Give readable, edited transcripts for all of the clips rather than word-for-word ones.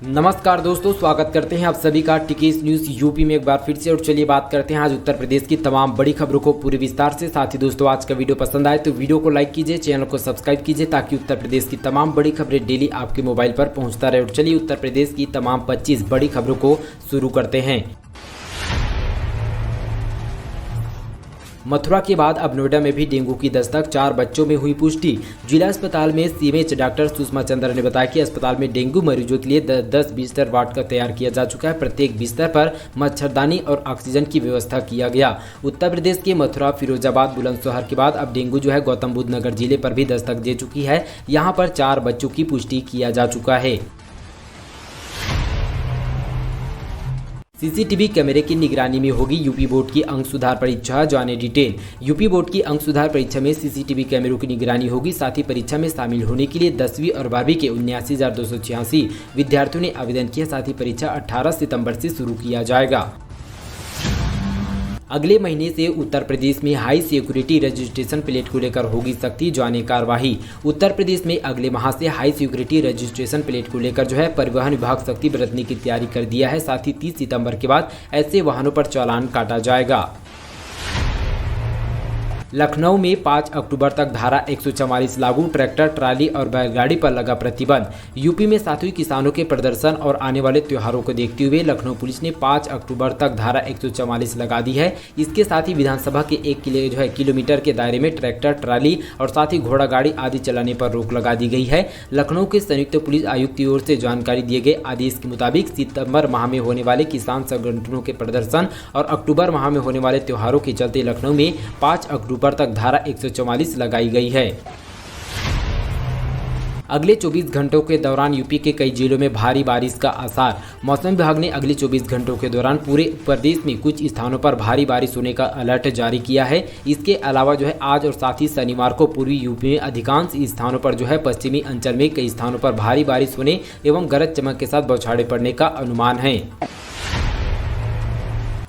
नमस्कार दोस्तों, स्वागत करते हैं आप सभी का टिकेस न्यूज़ यूपी में एक बार फिर से। और चलिए बात करते हैं आज उत्तर प्रदेश की तमाम बड़ी खबरों को पूरे विस्तार से। साथ ही दोस्तों, आज का वीडियो पसंद आए तो वीडियो को लाइक कीजिए, चैनल को सब्सक्राइब कीजिए ताकि उत्तर प्रदेश की तमाम बड़ी खबरें डेली आपके मोबाइल पर पहुंचता रहे। और चलिए उत्तर प्रदेश की तमाम 25 बड़ी खबरों को शुरू करते हैं। मथुरा के बाद अब नोएडा में भी डेंगू की दस्तक, 4 बच्चों में हुई पुष्टि। जिला अस्पताल में सीएमएच डॉक्टर सुषमा चंद्र ने बताया कि अस्पताल में डेंगू मरीजों के लिए 10 बिस्तर वार्ड का तैयार किया जा चुका है। प्रत्येक बिस्तर पर मच्छरदानी और ऑक्सीजन की व्यवस्था किया गया। उत्तर प्रदेश के मथुरा, फिरोजाबाद, बुलंदशहर के बाद अब डेंगू जो है गौतम बुद्ध नगर जिले पर भी दस्तक दे चुकी है। यहाँ पर 4 बच्चों की पुष्टि किया जा चुका है। सीसीटीवी कैमरे की निगरानी में होगी यूपी बोर्ड की अंक सुधार परीक्षा, जाने डिटेल। यूपी बोर्ड की अंक सुधार परीक्षा में सीसीटीवी कैमरों की निगरानी होगी। साथ ही परीक्षा में शामिल होने के लिए 10वीं और 12वीं के 79,286 विद्यार्थियों ने आवेदन किया। साथ ही परीक्षा 18 सितंबर से शुरू किया जाएगा। अगले महीने से उत्तर प्रदेश में हाई सिक्योरिटी रजिस्ट्रेशन प्लेट को लेकर होगी सख्ती, जाने कार्रवाई। उत्तर प्रदेश में अगले माह से हाई सिक्योरिटी रजिस्ट्रेशन प्लेट को लेकर जो है परिवहन विभाग सख्ती बरतने की तैयारी कर दिया है। साथ ही 30 सितंबर के बाद ऐसे वाहनों पर चालान काटा जाएगा। लखनऊ में 5 अक्टूबर तक धारा 144 लागू, ट्रैक्टर, ट्राली और बैलगाड़ी पर लगा प्रतिबंध। यूपी में सातवीं किसानों के प्रदर्शन और आने वाले त्योहारों को देखते हुए लखनऊ पुलिस ने 5 अक्टूबर तक धारा 144 लगा दी है। इसके साथ ही विधानसभा के 1 किलोमीटर के दायरे में ट्रैक्टर, ट्राली और साथ ही घोड़ा गाड़ी आदि चलाने पर रोक लगा दी गई है। लखनऊ के संयुक्त पुलिस आयुक्त की ओर से जानकारी दिए गए आदेश के मुताबिक सितंबर माह में होने वाले किसान संगठनों के प्रदर्शन और अक्टूबर माह में होने वाले त्योहारों के चलते लखनऊ में 5 अक्टूबर तक धारा 144 लगाई गई है। अगले 24 घंटों के दौरान यूपी के कई जिलों में भारी बारिश का आसार। मौसम विभाग ने अगले 24 घंटों के दौरान पूरे प्रदेश में कुछ स्थानों पर भारी बारिश होने का अलर्ट जारी किया है। इसके अलावा जो है आज और साथ ही शनिवार को पूर्वी यूपी में अधिकांश स्थानों पर जो है पश्चिमी अंचल में कई स्थानों पर भारी बारिश होने एवं गरज चमक के साथ बौछारें पड़ने का अनुमान है।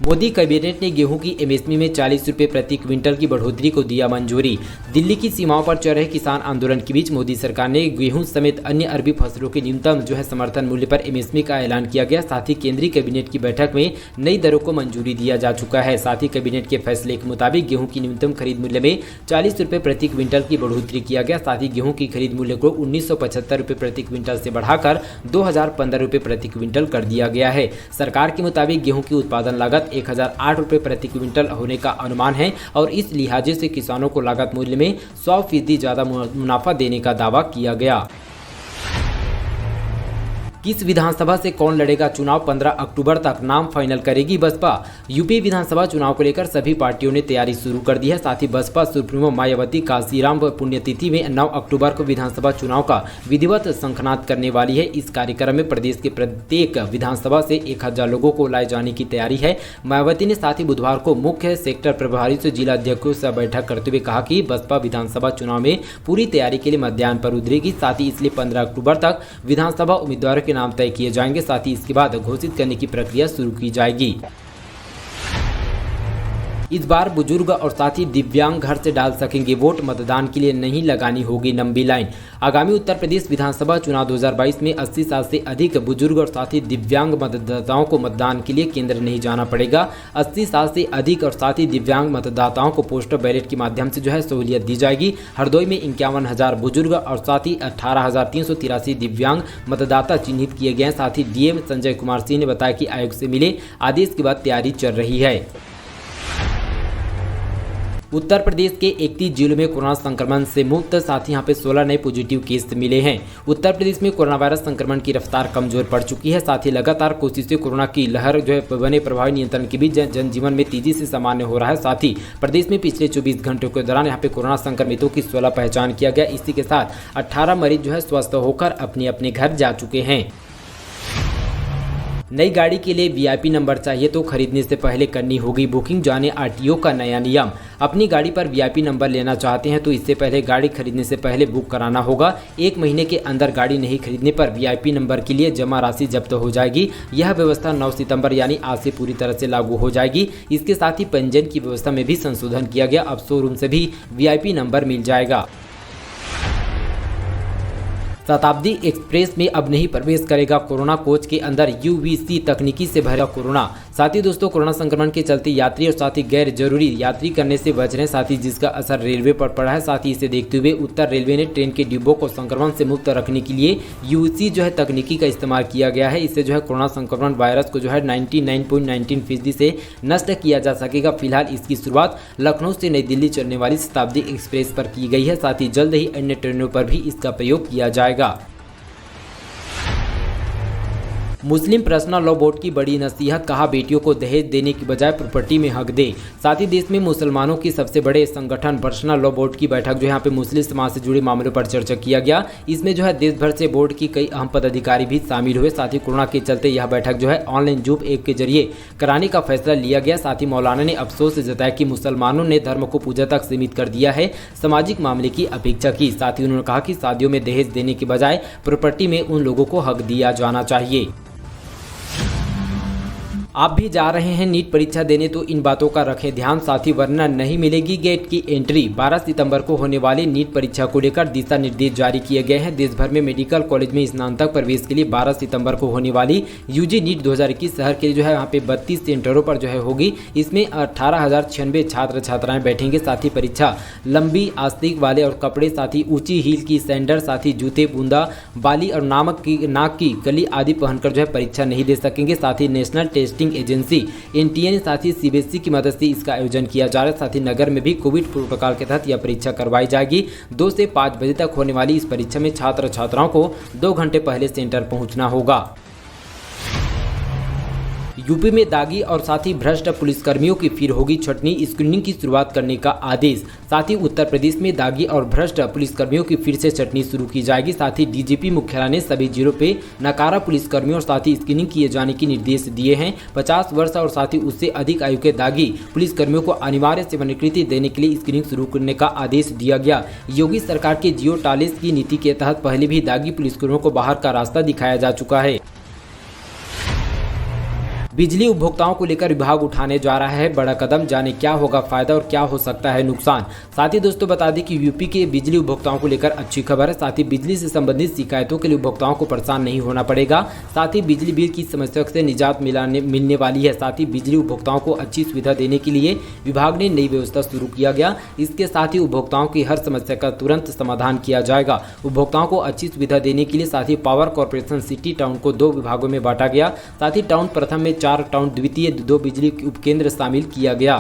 मोदी कैबिनेट ने गेहूं की एमएसपी में 40 रुपये प्रति क्विंटल की बढ़ोतरी को दिया मंजूरी। दिल्ली की सीमाओं पर चल रहे किसान आंदोलन के बीच मोदी सरकार ने गेहूं समेत अन्य अरबी फसलों के न्यूनतम जो है समर्थन मूल्य पर एमएसपी का ऐलान किया गया। साथ ही केंद्रीय कैबिनेट की बैठक में नई दरों को मंजूरी दिया जा चुका है। साथ ही कैबिनेट के फैसले के मुताबिक गेहूं की न्यूनतम खरीद मूल्य में 40 रुपये प्रति क्विंटल की बढ़ोतरी किया गया। साथ ही गेहूं की खरीद मूल्य को 1975 रुपये प्रति क्विंटल से बढ़ाकर 2015 रुपये प्रति क्विंटल कर दिया गया है। सरकार के मुताबिक गेहूं की उत्पादन लागत 1008 रुपये प्रति क्विंटल होने का अनुमान है और इस लिहाजे से किसानों को लागत मूल्य में 100% ज्यादा मुनाफा देने का दावा किया गया। किस विधानसभा से कौन लड़ेगा चुनाव, 15 अक्टूबर तक नाम फाइनल करेगी बसपा। यूपी विधानसभा चुनाव को लेकर सभी पार्टियों ने तैयारी शुरू कर दी है। साथ ही बसपा सुप्रीमो मायावती काशीराम पुण्यतिथि में 9 अक्टूबर को विधानसभा चुनाव का विधिवत शंखनाद करने वाली है। इस कार्यक्रम में प्रदेश के प्रत्येक विधानसभा से 1000 लोगों को लाए जाने की तैयारी है। मायावती ने साथ ही बुधवार को मुख्य सेक्टर प्रभारी से जिला अध्यक्षों से बैठक करते हुए कहा कि बसपा विधानसभा चुनाव में पूरी तैयारी के लिए मध्याह्न पर उतरेगी। साथ ही इसलिए 15 अक्टूबर तक विधानसभा उम्मीदवारों के नाम तय किए जाएंगे। साथ ही इसके बाद घोषित करने की प्रक्रिया शुरू की जाएगी। इस बार बुजुर्ग और साथ ही दिव्यांग घर से डाल सकेंगे वोट, मतदान के लिए नहीं लगानी होगी लंबी लाइन। आगामी उत्तर प्रदेश विधानसभा चुनाव 2022 में 80 साल से अधिक बुजुर्ग और साथ ही दिव्यांग मतदाताओं को मतदान के लिए केंद्र नहीं जाना पड़ेगा। 80 साल से अधिक और साथ ही दिव्यांग मतदाताओं को पोस्टल बैलेट के माध्यम से जो है सहूलियत दी जाएगी। हरदोई में 51,000 बुजुर्ग और साथ ही 18,383 दिव्यांग मतदाता चिन्हित किए गए हैं। साथ ही डीएम संजय कुमार सिंह ने बताया कि आयोग से मिले आदेश के बाद तैयारी चल रही है। उत्तर प्रदेश के 31 जिलों में कोरोना संक्रमण से मुक्त, साथ ही यहाँ पे 16 नए पॉजिटिव केस मिले हैं। उत्तर प्रदेश में कोरोना वायरस संक्रमण की रफ्तार कमजोर पड़ चुकी है। साथ ही लगातार कोशिशें कोरोना की लहर जो है बने प्रभावी नियंत्रण के बीच जनजीवन में तेजी से सामान्य हो रहा है। साथ ही प्रदेश में पिछले 24 घंटों के दौरान यहाँ पे कोरोना संक्रमितों की 16 पहचान किया गया। इसी के साथ 18 मरीज जो है स्वस्थ होकर अपने अपने घर जा चुके हैं। नई गाड़ी के लिए वीआईपी नंबर चाहिए तो खरीदने से पहले करनी होगी बुकिंग, जाने आरटीओ का नया नियम। अपनी गाड़ी पर वीआईपी नंबर लेना चाहते हैं तो इससे पहले गाड़ी खरीदने से पहले बुक कराना होगा। 1 महीने के अंदर गाड़ी नहीं खरीदने पर वीआईपी नंबर के लिए जमा राशि जब्त हो जाएगी। यह व्यवस्था 9 सितंबर यानी आज से पूरी तरह से लागू हो जाएगी। इसके साथ ही पंजीयन की व्यवस्था में भी संशोधन किया गया। अब शोरूम से भी वीआईपी नंबर मिल जाएगा। शताब्दी एक्सप्रेस में अब नहीं प्रवेश करेगा कोरोना। कोच के अंदर यूवीसी तकनीकी से भरेगा कोरोना। साथ ही दोस्तों, कोरोना संक्रमण के चलते यात्री और साथ ही गैर जरूरी यात्री करने से बच रहे हैं, साथ ही जिसका असर रेलवे पर पड़ा है। साथ ही इसे देखते हुए उत्तर रेलवे ने ट्रेन के डिब्बों को संक्रमण से मुक्त रखने के लिए यूवीसी तकनीकी का इस्तेमाल किया गया है। इससे कोरोना संक्रमण वायरस को 99.19% से नष्ट किया जा सकेगा। फिलहाल इसकी शुरुआत लखनऊ से नई दिल्ली चलने वाली शताब्दी एक्सप्रेस पर की गई है। साथ ही जल्द ही अन्य ट्रेनों पर भी इसका प्रयोग किया जाएगा। मुस्लिम पर्सनल लॉ बोर्ड की बड़ी नसीहत, कहा बेटियों को दहेज देने की बजाय प्रॉपर्टी में हक दे। साथ ही देश में मुसलमानों की सबसे बड़े संगठन पर्सनल लॉ बोर्ड की बैठक यहाँ पे मुस्लिम समाज से जुड़े मामलों पर चर्चा किया गया। इसमें देश भर से बोर्ड की कई अहम पदाधिकारी भी शामिल हुए। साथ ही कोरोना के चलते यह बैठक ऑनलाइन जूम ऐप के जरिए कराने का फैसला लिया गया। साथ ही मौलाना ने अफसोस जताया कि मुसलमानों ने धर्म को पूजा तक सीमित कर दिया है, सामाजिक मामले की अपेक्षा की। साथ ही उन्होंने कहा कि शादियों में दहेज देने के बजाय प्रॉपर्टी में उन लोगों को हक दिया जाना चाहिए। आप भी जा रहे हैं नीट परीक्षा देने तो इन बातों का रखें ध्यान, साथ ही वरना नहीं मिलेगी गेट की एंट्री। 12 सितंबर को होने वाली नीट परीक्षा को लेकर दिशा निर्देश जारी किए गए हैं। देश भर में मेडिकल कॉलेज में स्नातक प्रवेश के लिए 12 सितंबर को होने वाली यूजी नीट 2021 शहर के लिए यहाँ पे 32 सेंटरों पर होगी। इसमें 18,096 छात्र छात्राएं बैठेंगे। साथ ही परीक्षा लंबी आस्तीक वाले और कपड़े, साथ ही ऊंची हील की सैंडल, साथ ही जूते, बूंदा बाली और नाक की कली आदि पहनकर परीक्षा नहीं दे सकेंगे। साथ ही नेशनल टेस्टिंग एजेंसी एनटीए, साथ ही सीबीएसई की मदद से इसका आयोजन किया जा रहा है। साथ ही नगर में भी कोविड प्रोटोकॉल के तहत यह परीक्षा करवाई जाएगी। 2 से 5 बजे तक होने वाली इस परीक्षा में छात्र छात्राओं को 2 घंटे पहले सेंटर पहुंचना होगा। यूपी में दागी और साथ ही भ्रष्ट पुलिसकर्मियों की फिर होगी छटनी, स्क्रीनिंग की शुरुआत करने का आदेश। साथ ही उत्तर प्रदेश में दागी और भ्रष्ट पुलिसकर्मियों की फिर से छटनी शुरू की जाएगी। साथ ही डीजीपी मुख्यालय ने सभी जिलों पे नकारा पुलिसकर्मियों और साथ ही स्क्रीनिंग किए जाने के निर्देश दिए हैं। 50 वर्ष और साथ ही उससे अधिक आयु के दागी पुलिसकर्मियों को अनिवार्य सेवानिवृत्ति देने के लिए स्क्रीनिंग शुरू करने का आदेश दिया गया। योगी सरकार के जियो टालेस की नीति के तहत पहले भी दागी पुलिसकर्मियों को बाहर का रास्ता दिखाया जा चुका है। बिजली उपभोक्ताओं को लेकर विभाग उठाने जा रहा है बड़ा कदम, जाने क्या होगा फायदा और क्या हो सकता है नुकसान। साथ ही दोस्तों बता दें कि यूपी के बिजली उपभोक्ताओं को लेकर अच्छी खबर है। साथ ही बिजली से संबंधित शिकायतों के लिए उपभोक्ताओं को परेशान नहीं होना पड़ेगा। साथ ही बिजली बिल की समस्या से निजात मिलने वाली है। साथ ही बिजली उपभोक्ताओं को अच्छी सुविधा देने के लिए विभाग ने नई व्यवस्था शुरू किया गया। इसके साथ ही उपभोक्ताओं की हर समस्या का तुरंत समाधान किया जाएगा। उपभोक्ताओं को अच्छी सुविधा देने के लिए साथ ही पावर कॉर्पोरेशन सिटी टाउन को 2 विभागों में बांटा गया। साथ ही टाउन प्रथम में 4 टाउन द्वितीय 2 बिजली उपकेंद्र शामिल किया गया।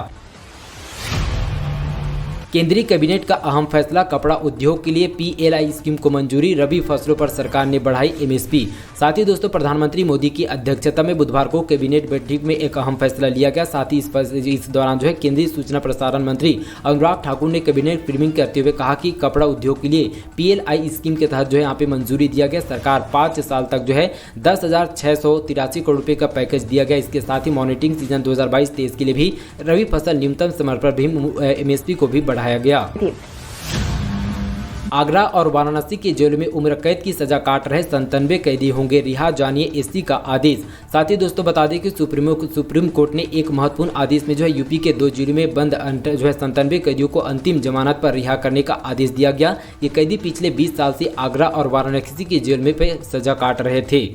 केंद्रीय कैबिनेट का अहम फैसला, कपड़ा उद्योग के लिए पीएलआई स्कीम को मंजूरी, रबी फसलों पर सरकार ने बढ़ाई एमएसपी। साथ ही दोस्तों प्रधानमंत्री मोदी की अध्यक्षता में बुधवार को कैबिनेट बैठक में एक अहम फैसला लिया गया। साथ ही इस दौरान केंद्रीय सूचना प्रसारण मंत्री अनुराग ठाकुर ने कैबिनेट ब्रीफिंग करते हुए कहा कि कपड़ा उद्योग के लिए पीएलआई स्कीम के तहत यहाँ पे मंजूरी दिया गया। सरकार 5 साल तक 10,683 करोड़ रुपए का पैकेज दिया गया। इसके साथ ही मॉनिटरिंग सीजन 2022-23 के लिए भी रबी फसल न्यूनतम समर्थन पर भी एमएसपी को भी बढ़ाया गया। आगरा और वाराणसी के जेल में उम्र कैद की सजा काट रहे 97 कैदी होंगे रिहा, जानिए एससी का आदेश। साथ ही दोस्तों बता दें कि सुप्रीम कोर्ट ने एक महत्वपूर्ण आदेश में यूपी के 2 जेलों में बंद 97 कैदियों को अंतिम जमानत पर रिहा करने का आदेश दिया गया। ये कैदी पिछले 20 साल से आगरा और वाराणसी के जेल में सजा काट रहे थे।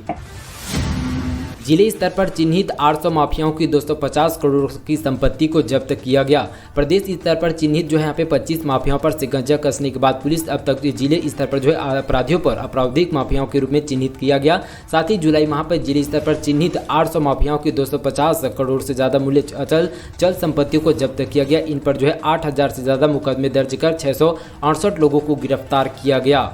जिले स्तर पर चिन्हित 800 माफियाओं की 250 करोड़ की संपत्ति को जब्त किया गया। प्रदेश स्तर पर चिन्हित यहाँ पे 25 माफियाओं पर शिकंजा कसने के बाद पुलिस अब तक जिले स्तर पर अपराधियों पर आपराधिक माफियाओं के रूप में चिन्हित किया गया। साथ ही जुलाई माह पर जिले स्तर पर चिन्हित 800 माफियाओं की 250 करोड़ से ज्यादा मूल्य चल संपत्तियों को जब्त किया गया। इन पर 8,000 से ज्यादा मुकदमे दर्ज कर 668 लोगों को गिरफ्तार किया गया।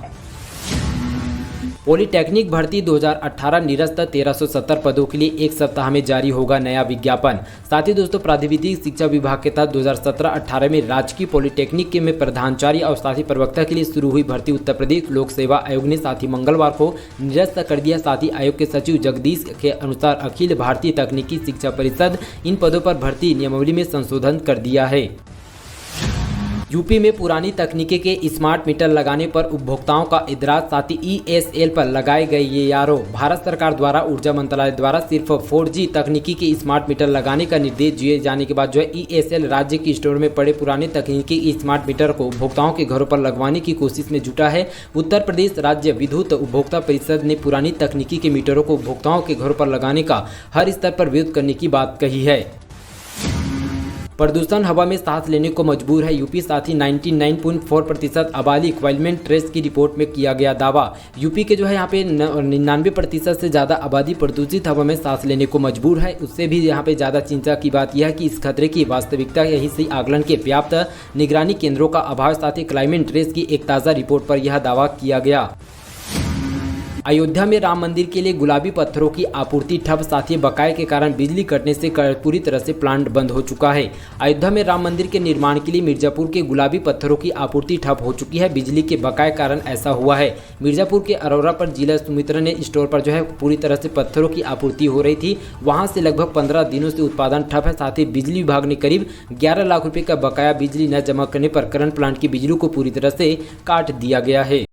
पॉलिटेक्निक भर्ती 2018 निरस्त 1370 पदों के लिए 1 सप्ताह में जारी होगा नया विज्ञापन। साथ ही दोस्तों प्राविधिक शिक्षा विभाग के तहत 2017-18 में राजकीय पॉलिटेक्निक के में प्रधानाचार्य और साथ ही प्रवक्ता के लिए शुरू हुई भर्ती उत्तर प्रदेश लोक सेवा आयोग ने साथ ही मंगलवार को निरस्त कर दिया। साथ ही आयोग के सचिव जगदीश के अनुसार अखिल भारतीय तकनीकी शिक्षा परिषद इन पदों पर भर्ती नियमावली में संशोधन कर दिया है। यूपी में पुरानी तकनीकी के स्मार्ट मीटर लगाने पर उपभोक्ताओं का इतराज, साथ ही ESL पर लगाए गए ये आरोप। भारत सरकार द्वारा ऊर्जा मंत्रालय द्वारा सिर्फ 4G तकनीकी के स्मार्ट मीटर लगाने का निर्देश दिए जाने के बाद ESL राज्य की स्टोर में पड़े पुराने तकनीकी स्मार्ट मीटर को उपभोक्ताओं के घरों पर लगवाने की कोशिश में जुटा है। उत्तर प्रदेश राज्य विद्युत उपभोक्ता परिषद ने पुरानी तकनीकी के मीटरों को उपभोक्ताओं के घरों पर लगाने का हर स्तर पर विरोध करने की बात कही है। प्रदूषण हवा में सांस लेने को मजबूर है यूपी, साथ ही 99.4% आबादी इक्वाइलमेंट ट्रेस की रिपोर्ट में किया गया दावा। यूपी के यहाँ पे 99% से ज़्यादा आबादी प्रदूषित हवा में सांस लेने को मजबूर है। उससे भी यहाँ पे ज़्यादा चिंता की बात यह है कि इस खतरे की वास्तविकता यही से आकलन के पर्याप्त निगरानी केंद्रों का अभाव, साथ ही क्लाइमेट ट्रेस की एक ताज़ा रिपोर्ट पर यह दावा किया गया। अयोध्या में राम मंदिर के लिए गुलाबी पत्थरों की आपूर्ति ठप, साथ ही बकाये के कारण बिजली कटने से पूरी तरह से प्लांट बंद हो चुका है। अयोध्या में राम मंदिर के निर्माण के लिए मिर्जापुर के गुलाबी पत्थरों की आपूर्ति ठप हो चुकी है। बिजली के बकाये कारण ऐसा हुआ है। मिर्जापुर के अरोरा पर जिला सुमित्रा स्टोर पर पूरी तरह से पत्थरों की आपूर्ति हो रही थी। वहां से लगभग 15 दिनों से उत्पादन ठप है। साथ ही बिजली विभाग ने करीब 11 लाख रुपये का बकाया बिजली न जमा करने पर करंट प्लांट की बिजली को पूरी तरह से काट दिया गया है।